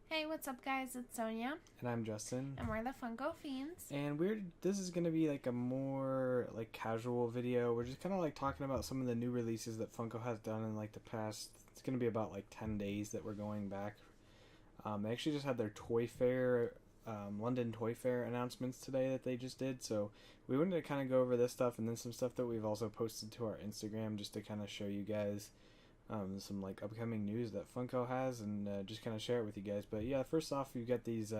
Hey, what's up, guys? It's Sonia, And I'm Justin. and we're the Funko Fiends. And this is gonna be like a more like casual video. We're just kind of like talking about some of the new releases that Funko has done in like the past. It's gonna be about like 10 days that we're going back. They actually just had their Toy Fair, London Toy Fair announcements today that they just did. So we wanted to kind of go over this stuff and then some stuff that we've also posted to our Instagram just to kind of show you guys some like upcoming news that Funko has and just kind of share it with you guys. But yeah, first off, you got these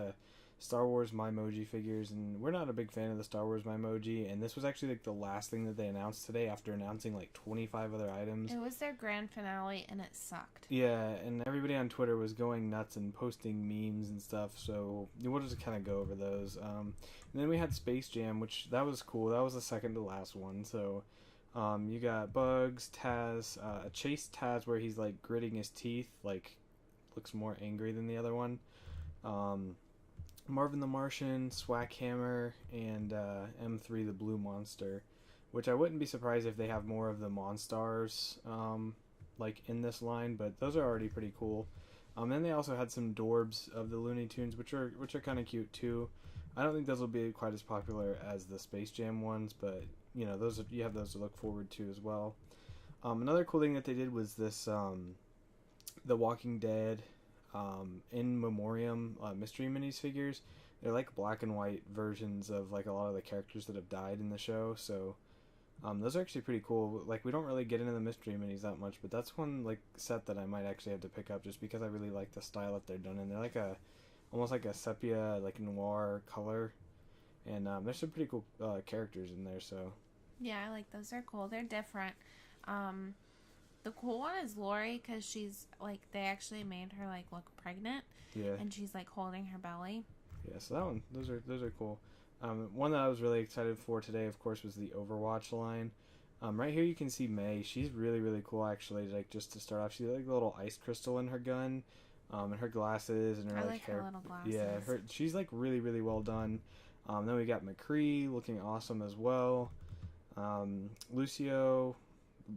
Star Wars Mymoji figures, and we're not a big fan of the Star Wars Mymoji, and this was actually like the last thing that they announced today after announcing like 25 other items. It was their grand finale, and it sucked. Yeah, and everybody on Twitter was going nuts and posting memes and stuff, so we'll just kind of go over those. And then we had Space Jam, which that was cool. That was the second to last one, so you got Bugs, Taz, a Chase Taz where he's like gritting his teeth, like looks more angry than the other one. Um, Marvin the Martian, Swack Hammer, and M3 the Blue Monster, which I wouldn't be surprised if they have more of the Monstars like in this line, but those are already pretty cool. Then they also had some Dorbs of the Looney Tunes, which are kind of cute too. I don't think those will be quite as popular as the Space Jam ones, but you know you have those to look forward to as well. Another cool thing that they did was this the Walking Dead in memoriam mystery minis figures. They're like black and white versions of like a lot of the characters that have died in the show. So those are actually pretty cool. Like we don't really get into the mystery minis that much, but that's one like set that I might actually have to pick up just because I really like the style that they're done in. They're like a almost like a sepia like noir color, and there's some pretty cool characters in there. So Yeah, I like those. They're cool. They're different. Um, the cool one is Lori because she's like they actually made her like look pregnant, yeah, and she's like holding her belly. yeah. So that one, those are cool. One that I was really excited for today, of course, was the Overwatch line. Right here you can see May. She's really cool actually. Like just to start off, she's like a little ice crystal in her gun, and her glasses and her I like like hair. her little glasses. Yeah, she's like really well done. Then we got McCree looking awesome as well. Lucio,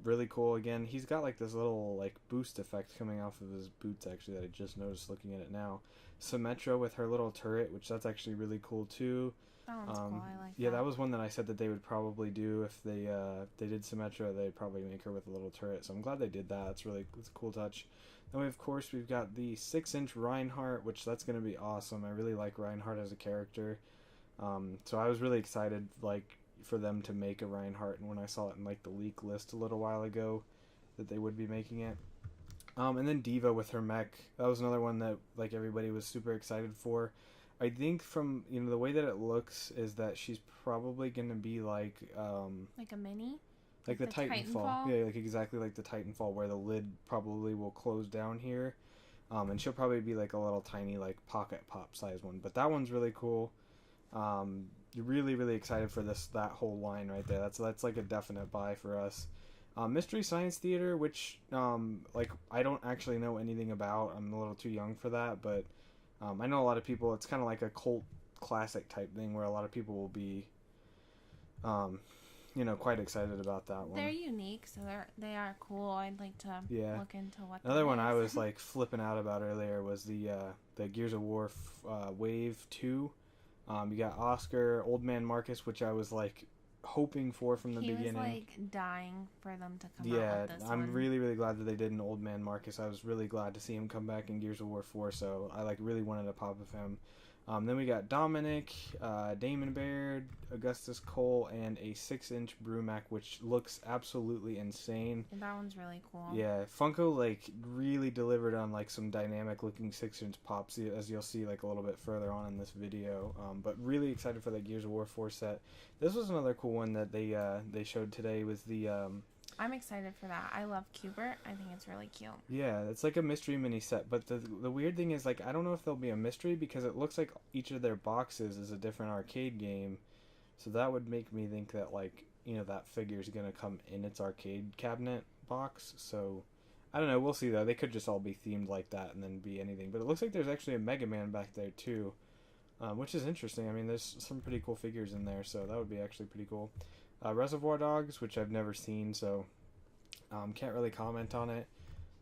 really cool again. He's got like this little like boost effect coming off of his boots actually that I just noticed looking at it now. Symmetra with her little turret, which that's actually really cool too. That one's cool. I like Yeah, that. that was one that I said that they would probably do if they did Symmetra. They'd probably make her with a little turret. So I'm glad they did that. It's a cool touch. Then of course we've got the 6-inch Reinhardt, which that's gonna be awesome. I really like Reinhardt as a character. So I was really excited like for them to make a Reinhardt, and when I saw it in like the leak list a little while ago that they would be making it. And then Diva with her mech. That was another one that like everybody was super excited for. I think from the way that it looks is that she's probably gonna be Like a mini. like the The Titanfall. Titanfall? Yeah, like exactly like the Titanfall where the lid probably will close down here. And she'll probably be like a little tiny like pocket pop size one. But that one's really cool. You're really excited for that whole line right there. That's like a definite buy for us. Mystery Science Theater, which like I don't actually know anything about. I'm a little too young for that, but I know a lot of people. It's kind of like a cult classic type thing where a lot of people will be, quite excited about that one. They're unique, so they are cool. I'd like to Yeah. look into what. Another that one I is. was like flipping out about earlier was the Gears of War Wave 2. You got Oscar, Old Man Marcus, which I was like hoping for from the beginning. He was like dying for them to come Yeah, out with this I'm one. really glad that they did an Old Man Marcus. I was really glad to see him come back in Gears of War 4, so I like really wanted a pop of him. Then we got Dominic, Damon Baird, Augustus Cole, and a 6-inch Brumac, which looks absolutely insane. That one's really cool. Yeah, Funko like really delivered on like some dynamic looking 6-inch pops, as you'll see like a little bit further on in this video. But really excited for the Gears of War 4 set. This was another cool one that they showed today. Was the I'm excited for that. I love Cubert. I think it's really cute. yeah, it's like a mystery mini set. But the weird thing is like I don't know if there'll be a mystery because it looks like each of their boxes is a different arcade game. So that would make me think that like that figure is gonna come in its arcade cabinet box. So I don't know. We'll see though. They could just all be themed like that and then be anything. But it looks like there's actually a Mega Man back there too, which is interesting. I mean, there's some pretty cool figures in there, so that would be actually pretty cool. Reservoir Dogs, which I've never seen, so can't really comment on it.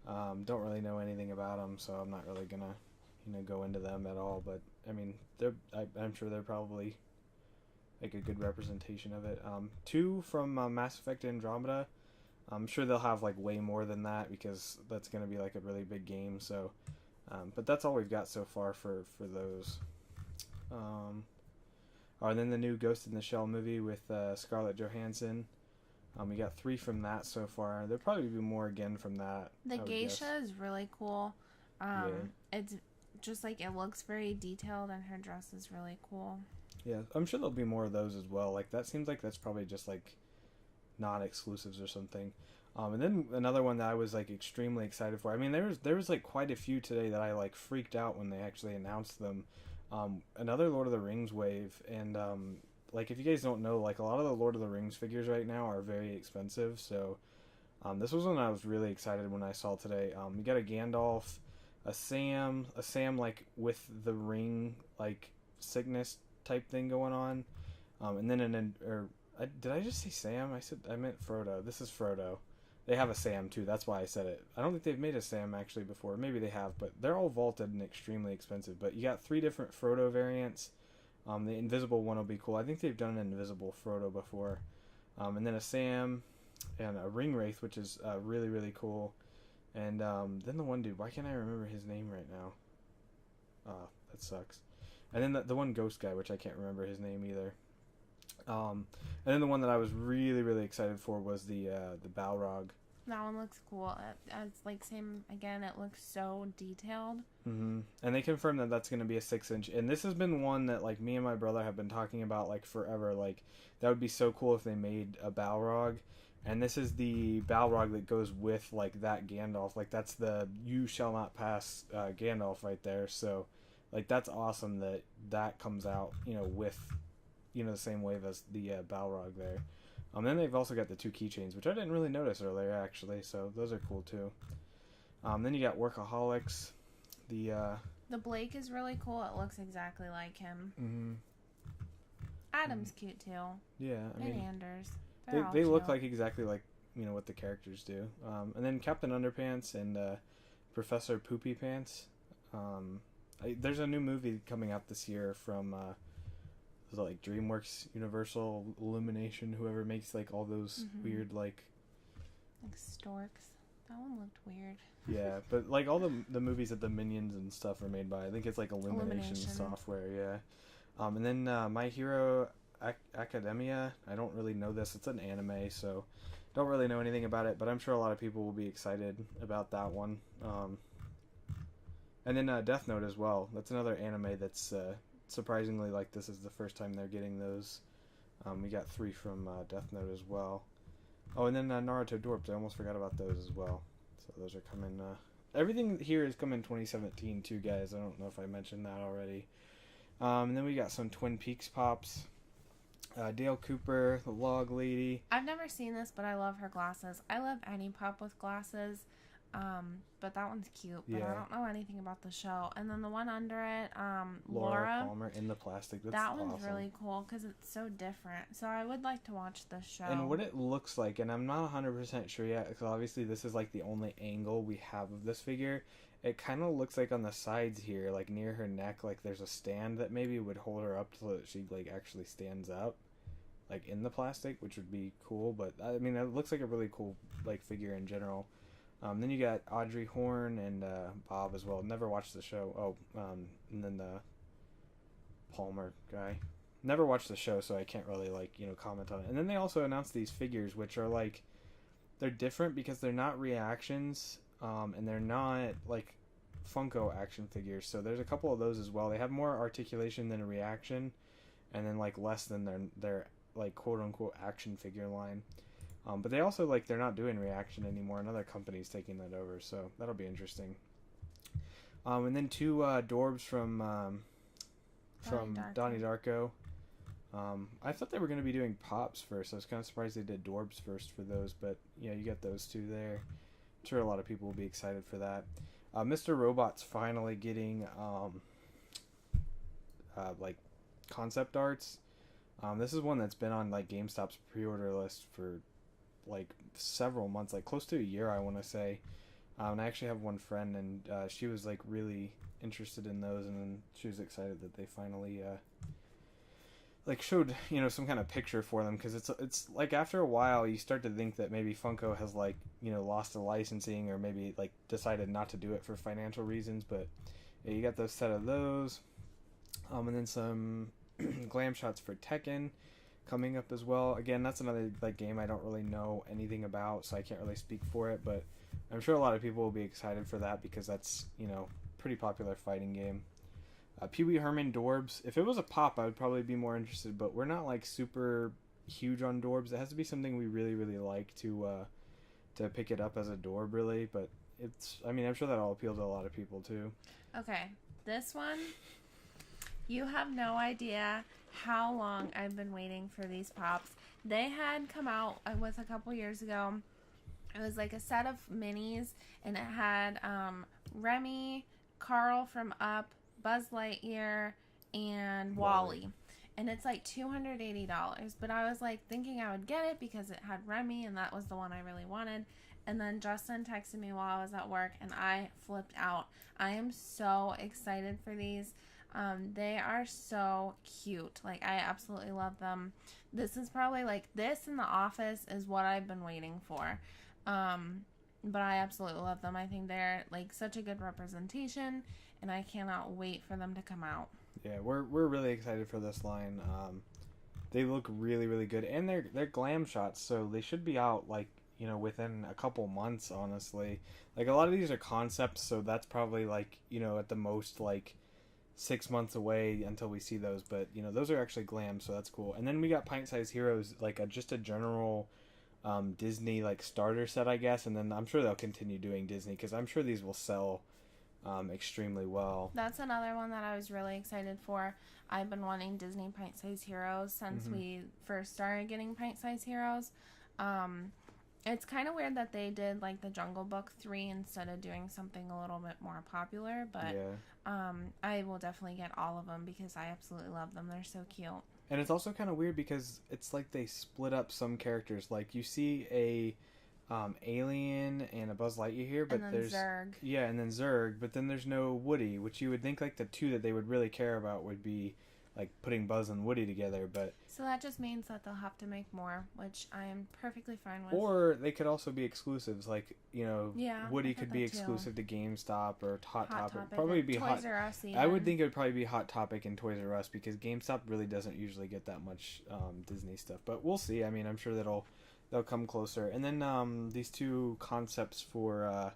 Don't really know anything about them, so I'm not really gonna go into them at all. But I mean, I'm sure they're probably like a good representation of it. Two from Mass Effect Andromeda. I'm sure they'll have like way more than that because that's going to be like a really big game. So, but that's all we've got so far for those. And then the new Ghost in the Shell movie with Scarlett Johansson. We got 3 from that so far. There'll probably be more again from that. The geisha is really cool. It's just like it looks very detailed, and her dress is really cool. Yeah, I'm sure there'll be more of those as well. Like that seems like that's probably just like non-exclusives or something. And then another one that I was like extremely excited for. I mean, there was like quite a few today that I like freaked out when they actually announced them. Another Lord of the Rings wave, and like if you guys don't know, like a lot of the Lord of the Rings figures right now are very expensive. So this was one I was really excited when I saw today. You got a Gandalf, a Sam like with the ring like sickness type thing going on, and then did I just say Sam? I meant Frodo. This is Frodo. They have a Sam too. That's why I said it. I don't think they've made a Sam actually before. Maybe they have, but they're all vaulted and extremely expensive. But you got 3 different Frodo variants. The invisible one will be cool. I think they've done an invisible Frodo before. And then a Sam and a Ring Wraith, which is really, really cool. And then the one dude, why can't I remember his name right now? That sucks. And then the one ghost guy, which I can't remember his name either. And then the one that I was really, really excited for was the Balrog. That one looks cool. It's like same again. It looks so detailed. Mm-hmm. And they confirmed that that's going to be a 6-inch. And this has been one that like me and my brother have been talking about like forever. Like that would be so cool if they made a Balrog. And this is the Balrog that goes with like that Gandalf. Like that's the "You shall not pass" Gandalf right there. So like that's awesome that comes out with the same wave as the Balrog there. Then they've also got the 2 keychains, which I didn't really notice earlier actually. So those are cool too. Then you got Workaholics. The Blake is really cool. It looks exactly like him. Mm-hmm. Adam's cute too. Yeah, I mean, Anders. They look like exactly like what the characters do. And then Captain Underpants and Professor Poopy Pants. There's a new movie coming out this year from was it like DreamWorks, Universal, Illumination, whoever makes like all those weird like storks. That one looked weird. Yeah, but like all the movies that the Minions and stuff are made by, I think it's like Illumination software. Yeah. And then My Hero Academia. I don't really know this. It's an anime, so don't really know anything about it. But I'm sure a lot of people will be excited about that one. And then Death Note as well. That's another anime that's surprisingly like this is the first time they're getting those. We got 3 from Death Note as well. Oh, and then Naruto Dorps. I almost forgot about those as well. So those are coming. Everything here is coming 2017 too, guys. I don't know if I mentioned that already. And then we got some Twin Peaks pops. Dale Cooper, the Log Lady. I've never seen this, but I love her glasses. I love any pop with glasses. But that one's cute. But I don't know anything about the show. And then the one under it, Laura Palmer in the plastic. That one's really cool because it's so different. So I would like to watch the show. And what it looks like, and I'm not 100% sure yet, because obviously this is like the only angle we have of this figure. It kind of looks like on the sides here, like near her neck, like there's a stand that maybe would hold her up so that she like actually stands up, like in the plastic, which would be cool. But I mean, it looks like a really cool like figure in general. Then you got Audrey Horne and Bob as well. Never watched the show. And then the Palmer guy. Never watched the show, so I can't really like comment on it. And then they also announced these figures, which are like they're different because they're not reactions, and they're not like Funko action figures. So there's a couple of those as well. They have more articulation than a reaction, and then like less than their like quote unquote action figure line. But they also they're not doing reaction anymore. Another company's taking that over, so that'll be interesting. And then 2 Dorbs from Donnie Darko. I thought they were going to be doing Pops first. I was kind of surprised they did Dorbs first for those, but yeah, you got those 2 there. I'm sure a lot of people will be excited for that. Mr. Robot's finally getting concept arts. This is one that's been on GameStop's pre-order list for several months, close to a year, I want to say. And I actually have one friend, and she was really interested in those, and then she was excited that they finally like showed, you know, some kind of picture for them, because it's like after a while you start to think that maybe Funko has, like, you know, lost the licensing, or maybe like decided not to do it for financial reasons. But yeah, you got the set of those, and then some glam shots for Tekken coming up as well. Again, that's another like game I don't really know anything about, so I can't really speak for it, but I'm sure a lot of people will be excited for that, because that's, you know, pretty popular fighting game. Pee Wee Herman Dorbs. If it was a pop, I would probably be more interested, but we're not like super huge on Dorbs. It has to be something we really, really like to pick it up as a Dorb, really. But it's, I mean, I'm sure that'll appeal to a lot of people too. Okay, this one, you have no idea how long I've been waiting for these pops. They had come out with a couple years ago. It was like a set of minis, and it had Remy, Carl from Up, Buzz Lightyear, and Wally. And it's like $280. But I was like thinking I would get it because it had Remy, and that was the one I really wanted. And then Justin texted me while I was at work, and I flipped out. I am so excited for these. They are so cute. Like, I absolutely love them. This is probably like, this in The Office is what I've been waiting for. But I absolutely love them. I think they're like such a good representation, and I cannot wait for them to come out. Yeah, we're really excited for this line. They look really, really good, and they're glam shots, so they should be out, like, you know, within a couple months, honestly. Like, a lot of these are concepts, so that's probably, like, you know, at the most, like, 6 months away until we see those. But, you know, those are actually glam, so that's cool. And then we got Pint Size Heroes, like just a general Disney like starter set, I guess. And then I'm sure they'll continue doing Disney, because I'm sure these will sell extremely well. That's another one that I was really excited for. I've been wanting Disney Pint Size Heroes since we first started getting Pint Size Heroes. It's kind of weird that they did like the Jungle Book 3 instead of doing something a little bit more popular, but yeah. I will definitely get all of them because I absolutely love them. They're so cute. And it's also kind of weird because it's like they split up some characters. Like, you see a Alien and a Buzz Lightyear here, but there's Zurg. Yeah, and then Zurg, but then there's no Woody, which you would think like the two that they would really care about would be like putting Buzz and Woody together. But so that just means that they'll have to make more, which I am perfectly fine with. Or they could also be exclusives, like, you know, yeah, Woody could be exclusive to GameStop or Hot Topic. Probably be Toys R Us even. I would think it would probably be Hot Topic and Toys R Us, because GameStop really doesn't usually get that much Disney stuff. But we'll see. I mean, I'm sure they'll come closer. And then these two concepts for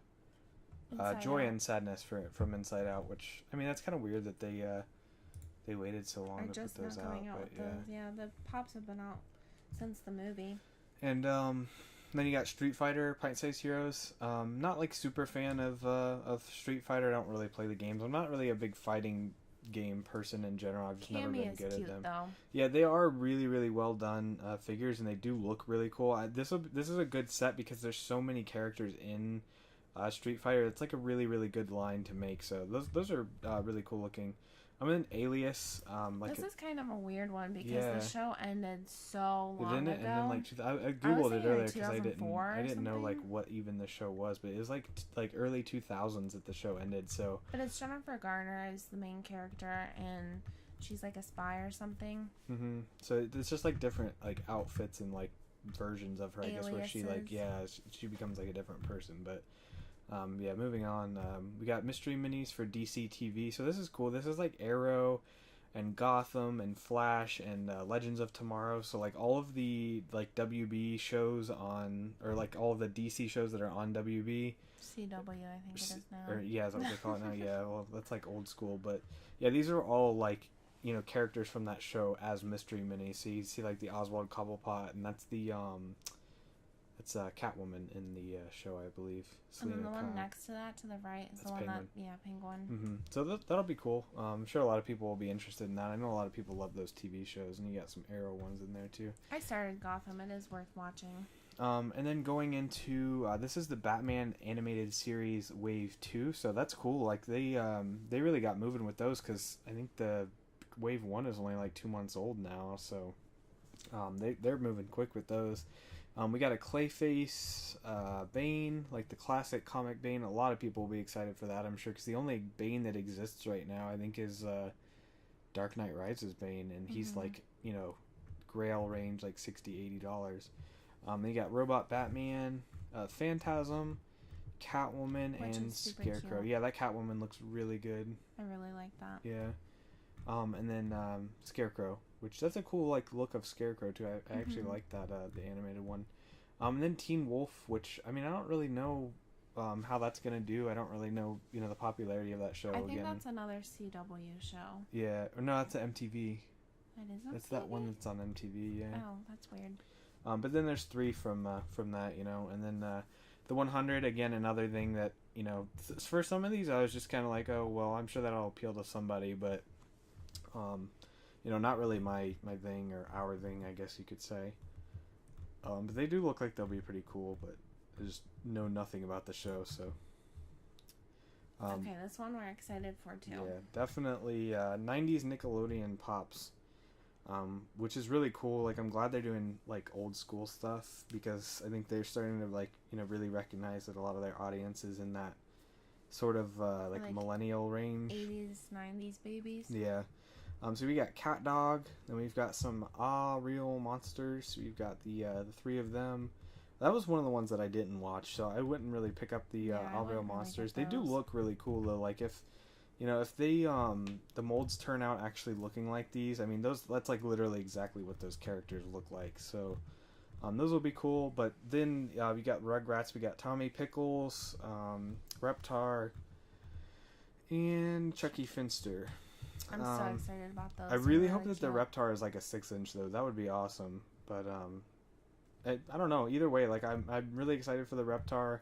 Joy and Sadness from Inside Out, which, I mean, that's kind of weird that they waited so long to put those out. But yeah, the pops have been out since the movie. And then you got Street Fighter Pint Size Heroes. Not like super fan of Street Fighter. I don't really play the games. I'm not really a big fighting game person in general. I've just never been good at them. Though. Yeah, they are really, really well done figures, and they do look really cool. This is a good set because there's so many characters in Street Fighter. It's like a really, really good line to make. So those are really cool looking. I'm in Alias. This is kind of a weird one because the show ended so long Didn't it? ago. And then I googled it earlier because I didn't know like something? what even the show was, but it was like early 2000s that the show ended. So. But it's Jennifer Garner is the main character, and she's like a spy or something. Mm-hmm. So it's just like different like outfits and like versions of her, I guess, where she like she becomes like a different person, but. Moving on. We got mystery minis for DC TV. So this is cool. This is like Arrow and Gotham and Flash and Legends of Tomorrow. So like all of the like WB shows on, or like all of the DC shows that are on WB. CW, I think it is now. Or yeah, is that what they call it now? Yeah, well, that's like old school. But yeah, these are all like, you know, characters from that show as mystery minis. So you see like the Oswald Cobblepot, and that's the it's Catwoman in the show, I believe. And then the one next to that, to the right, is the one Penguin. Penguin. Mm-hmm. So that'll be cool. I'm sure a lot of people will be interested in that. I know a lot of people love those TV shows, and you got some Arrow ones in there too. I started Gotham. It is worth watching. And then going into this is the Batman animated series Wave 2, so that's cool. Like they really got moving with those, because I think the Wave 1 is only like 2 months old now, so they're moving quick with those. We got a Clayface Bane, like the classic comic Bane. A lot of people will be excited for that, I'm sure, because the only Bane that exists right now, I think, is Dark Knight Rises Bane, and he's like, you know, Grail range, like $60-$80. Then you got Robot Batman, Phantasm, Catwoman, and Scarecrow. Cute. Yeah, that Catwoman looks really good. I really like that. Yeah. And then Scarecrow, which that's a cool like look of Scarecrow too. I actually like that the animated one. And then Teen Wolf, which I mean I don't really know how that's gonna do. I don't really know the popularity of that show. I think that's another CW show. Yeah, or no, that's an MTV. It is. That's that one that's on MTV. Yeah. Oh, that's weird. But then there's 3 from that, and then the 100 again, another thing that for some of these I was just kind of like, oh well, I'm sure that'll appeal to somebody, but not really my thing or our thing, I guess you could say. But they do look like they'll be pretty cool, but I just know nothing about the show, so. Okay, this one we're excited for too. Yeah, definitely 90s Nickelodeon pops, which is really cool. Like, I'm glad they're doing like old school stuff, because I think they're starting to like really recognize that a lot of their audience is in that sort of like millennial range. 80s, 90s babies. Yeah. So we got Cat Dog, then we've got some Real Monsters. We've got the 3 of them. That was one of the ones that I didn't watch, so I wouldn't really pick up the Real Monsters. They do look really cool though. Like if they the molds turn out actually looking like these, I mean that's like literally exactly what those characters look like. So those will be cool. But then we got Rugrats, we got Tommy Pickles, Reptar, and Chucky Finster. I'm so excited about those. I really hope that the Reptar is like a 6-inch though. That would be awesome. But I don't know. Either way, like I'm really excited for the Reptar,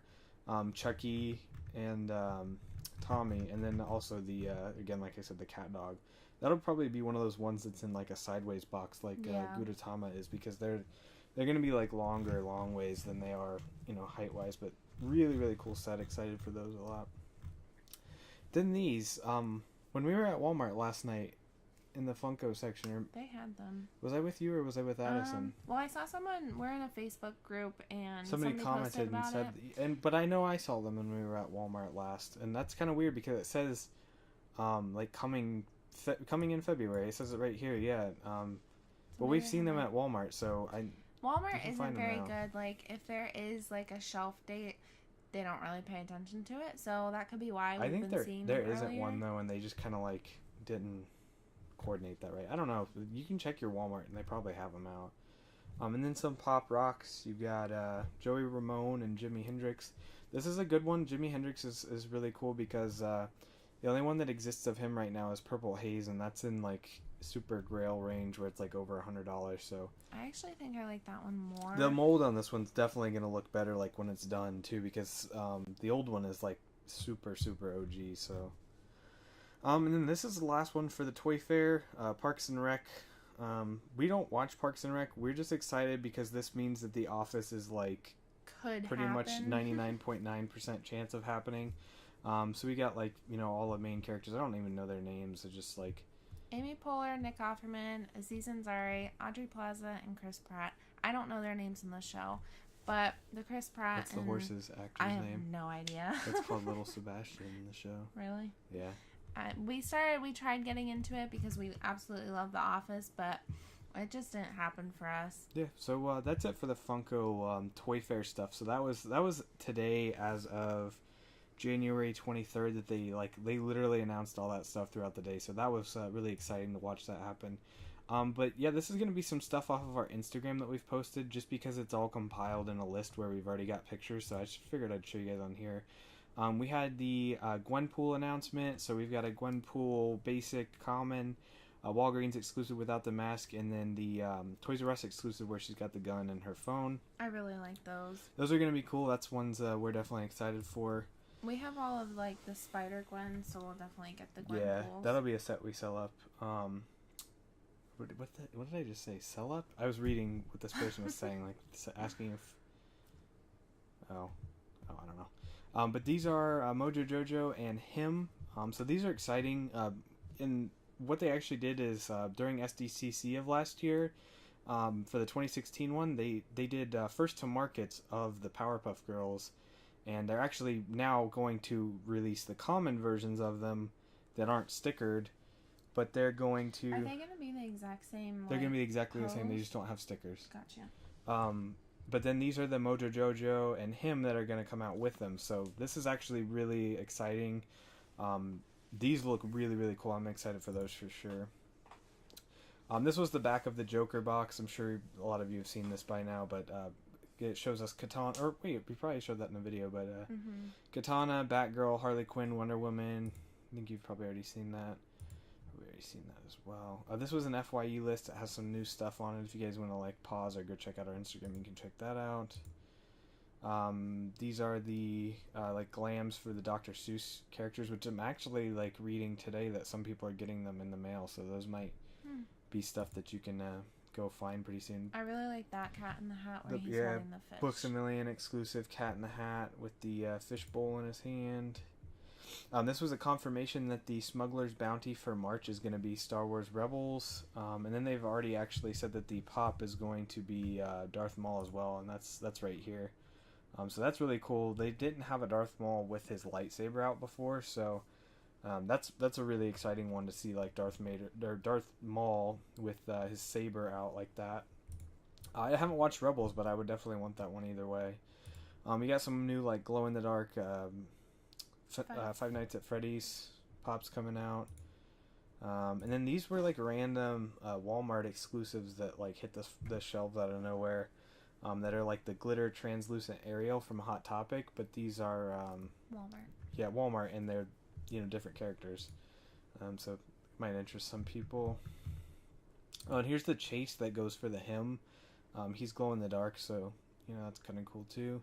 Chucky, and Tommy, and then also the again, like I said, the Cat Dog. That'll probably be one of those ones that's in like a sideways box, like Gudetama is, because they're gonna be like longer long ways than they are height wise. But really really cool set. Excited for those a lot. Then these when we were at Walmart last night in the Funko section, they had them. Was I with you or was I with Addison? Well, I saw someone. We're in a Facebook group and somebody commented and said, but I know I saw them when we were at Walmart last, and that's kind of weird because it says, like coming in February. It says it right here, yeah. But we've seen them at Walmart, so Walmart isn't very good. Like if there is like a shelf date, they don't really pay attention to it, so that could be why we've been seeing them there isn't earlier. one though, and they just kind of like didn't coordinate that right. I don't know. You can check your Walmart, and they probably have them out. And then some Pop Rocks. You got Joey Ramone and Jimi Hendrix. This is a good one. Jimi Hendrix is really cool because the only one that exists of him right now is Purple Haze, and that's in like super grail range where it's like over $100. So I actually think I like that one more. The mold on this one's definitely gonna look better like when it's done too, because the old one is like super OG. So and then this is the last one for the Toy Fair, Parks and Rec. We don't watch Parks and Rec. We're just excited because this means that The Office is like pretty much 99.9% chance of happening. So we got like all the main characters. I don't even know their names. They're just like Amy Poehler, Nick Offerman, Aziz Ansari, Audrey Plaza, and Chris Pratt. I don't know their names in the show, but the Chris Pratt. What's the horse's actor's name? I have no idea. It's called Little Sebastian in the show. Really? Yeah. We tried getting into it because we absolutely love The Office, but it just didn't happen for us. Yeah, so that's it for the Funko Toy Fair stuff. So that was today as of January 23rd that they literally announced all that stuff throughout the day. So that was really exciting to watch that happen. But yeah, this is going to be some stuff off of our Instagram that we've posted just because it's all compiled in a list where we've already got pictures. So I just figured I'd show you guys on here. We had the Gwenpool announcement, so we've got a Gwenpool basic common, Walgreens exclusive without the mask, and then the Toys R Us exclusive where she's got the gun and her phone. I really like those. Those are going to be cool. That's ones we're definitely excited for. We have all of like the Spider Gwen, so we'll definitely get the Gwenpools. Yeah, that'll be a set we sell up. What did I just say? Sell up? I was reading what this person was saying, like asking if. Oh, I don't know. But these are Mojo Jojo and him. So these are exciting. And what they actually did is during SDCC of last year, For the 2016 one, they did first to markets of the Powerpuff Girls, and they're actually now going to release the common versions of them that aren't stickered, but they're going to... Are they going to be the exact same? They're going to be exactly pose? the same. They just don't have stickers. Gotcha. But then these are the Mojo Jojo and him that are going to come out with them. So this is actually really exciting. These look really, really cool. I'm excited for those for sure. This was the back of the Joker box. I'm sure a lot of you have seen this by now, but it shows us Katana. Or wait, we probably showed that in the video, but Katana, Batgirl, Harley Quinn, Wonder Woman. I think you've probably already seen that. We've already seen that as well. This was an FYE list. It has some new stuff on it. If you guys want to like pause or go check out our Instagram, you can check that out. These are the like glams for the Dr. Seuss characters, which I'm actually like reading today that some people are getting them in the mail. So those might be stuff that you can go find pretty soon. I really like that Cat in the Hat where he's holding the fish. Books A Million exclusive Cat in the Hat with the fish bowl in his hand. This was a confirmation that the Smuggler's Bounty for March is going to be Star Wars Rebels, and then they've already actually said that the pop is going to be Darth Maul as well, and that's right here. So that's really cool. They didn't have a Darth Maul with his lightsaber out before, so that's a really exciting one to see, like Darth Maul with his saber out like that. I haven't watched Rebels, but I would definitely want that one either way. You got some new like glow in the dark Five Nights at Freddy's pops coming out, and then these were like random Walmart exclusives that like hit the shelves out of nowhere. That are like the glitter translucent Ariel from Hot Topic, but these are Walmart. Yeah, Walmart, and they're different characters, so it might interest some people. Oh, and here's the chase that goes for the him. He's glow in the dark, so that's kind of cool too.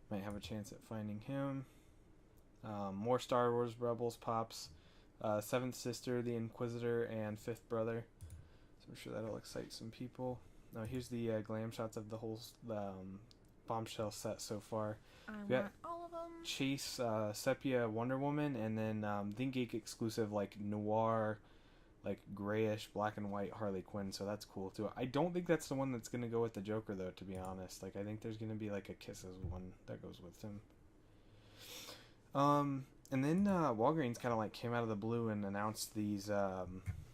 Might have a chance at finding him. More Star Wars Rebels pops. Seventh Sister, the Inquisitor, and Fifth Brother. So I'm sure that'll excite some people. Now here's the glam shots of the whole bombshell set so far. I want all of them. Chase, Sepia, Wonder Woman, and then ThinkGeek exclusive like noir, like grayish black and white Harley Quinn. So that's cool too. I don't think that's the one that's gonna go with the Joker though, to be honest. Like I think there's gonna be like a Kisses one that goes with him. And then Walgreens kind of like came out of the blue and announced these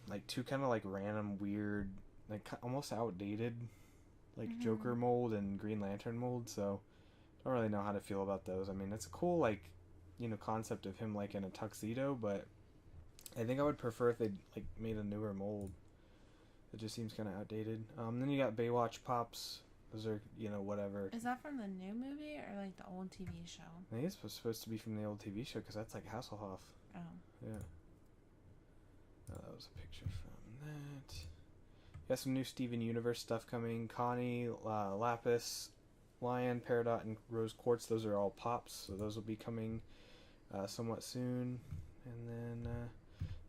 like two kind of like random weird, like almost outdated, like Joker mold and Green Lantern mold. So don't really know how to feel about those. I mean, it's a cool like concept of him like in a tuxedo, but I think I would prefer if they like made a newer mold. It just seems kind of outdated. Then you got Baywatch pops. Those are whatever. Is that from the new movie or like the old TV show? I think it's supposed to be from the old TV show because that's like Hasselhoff. Oh. Yeah. Oh, that was a picture from that. Got some new Steven Universe stuff coming. Connie, Lapis, Lion, Peridot, and Rose Quartz. Those are all pops, so those will be coming somewhat soon. And then,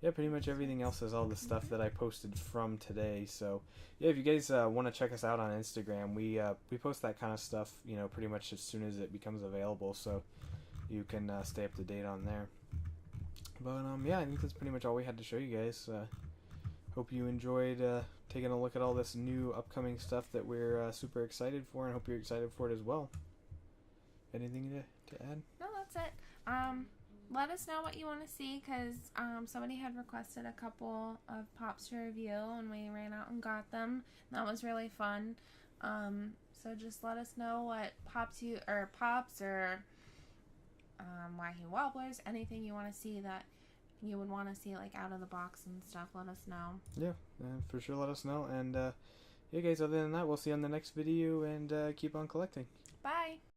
yeah, pretty much everything else is all the stuff that I posted from today. So, yeah, if you guys want to check us out on Instagram, we post that kind of stuff, pretty much as soon as it becomes available. So you can stay up to date on there. But, yeah, I think that's pretty much all we had to show you guys. Hope you enjoyed taking a look at all this new upcoming stuff that we're super excited for, and hope you're excited for it as well. Anything to add? No, that's it. Let us know what you want to see, because somebody had requested a couple of pops to review, and we ran out and got them. That was really fun. So just let us know what pops or wacky wobblers, anything you want to see that you would want to see like out of the box and stuff. Let us know. Yeah, for sure. Let us know. And yeah, guys. Other than that, we'll see you on the next video, and keep on collecting. Bye.